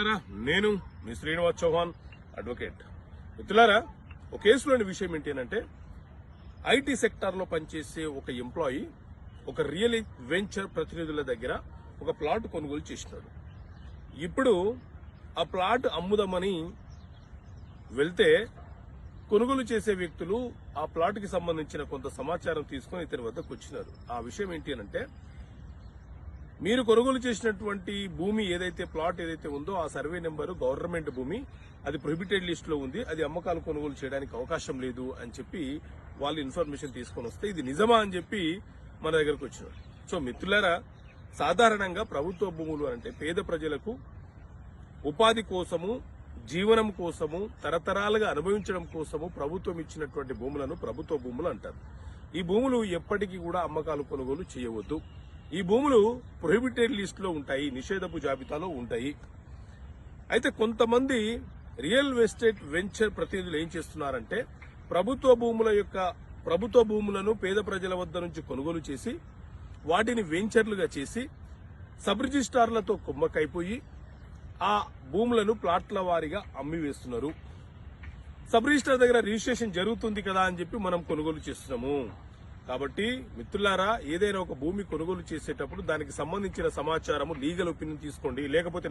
మిత్రులారా, నేను మీ శ్రీనివాస్ చౌహాన్ అడ్వకేట్. మిత్రులారా, ఒక కేసులోని విషయం ఏంటంటే ఐటీ సెక్టార్లో పనిచేసే ఒక ఎంప్లాయీ ఒక రియల్ వెంచర్ ప్రతినిధుల దగ్గర ఒక ప్లాట్ కొనుగోలు చేసినాడు. ఇప్పుడు ఆ ప్లాట్ అమ్ముదామని వెళ్తే కొనుగోలు చేసే వ్యక్తులు ఆ ప్లాట్ కి సంబంధించిన కొంత సమాచారం తీసుకుని ఇతని వద్దకు వచ్చినారు. ఆ విషయం ఏంటి అంటే, మీరు కొనుగోలు చేసినటువంటి భూమి ఏదైతే ప్లాట్ ఏదైతే ఉందో ఆ సర్వే నెంబరు గవర్నమెంట్ భూమి, అది ప్రొహిబిటెడ్ లిస్ట్ లో ఉంది, అది అమ్మకాలు కొనుగోలు చేయడానికి అవకాశం లేదు అని చెప్పి వాళ్ళు ఇన్ఫర్మేషన్ తీసుకొని వస్తే ఇది నిజమా అని చెప్పి మన దగ్గరకు వచ్చినారు. సో మిత్రులారా, సాధారణంగా ప్రభుత్వ భూములు అంటే పేద ప్రజలకు ఉపాధి కోసము, జీవనం కోసము, తరతరాలుగా అనుభవించడం కోసము ప్రభుత్వం ఇచ్చినటువంటి భూములను ప్రభుత్వ భూములు అంటారు. ఈ భూములు ఎప్పటికీ కూడా అమ్మకాలు కొనుగోలు చేయవద్దు. ఈ భూములు ప్రొహిబిటెడ్ లిస్ట్ లో ఉంటాయి, నిషేధపు జాబితాలో ఉంటాయి. అయితే కొంతమంది రియల్ ఎస్టేట్ వెంచర్ ప్రతినిధులు ఏం చేస్తున్నారంటే ప్రభుత్వ భూములను పేద ప్రజల వద్ద నుంచి కొనుగోలు చేసి వాటిని వెంచర్లుగా చేసి సబ్ రిజిస్ట్రార్లతో కుమ్మకైపోయి ఆ భూములను ప్లాట్ల వారీగా అమ్మివేస్తున్నారు. సబ్ రిజిస్ట్రార్ దగ్గర రిజిస్ట్రేషన్ జరుగుతుంది కదా అని చెప్పి మనం కొనుగోలు చేస్తున్నాము. కాబట్టి మిత్రులారా, ఏదైనా ఒక భూమి కొనుగోలు చేసేటప్పుడు దానికి సంబంధించిన సమాచారము లీగల్ ఒపీనియన్ తీసుకోండి, లేకపోతే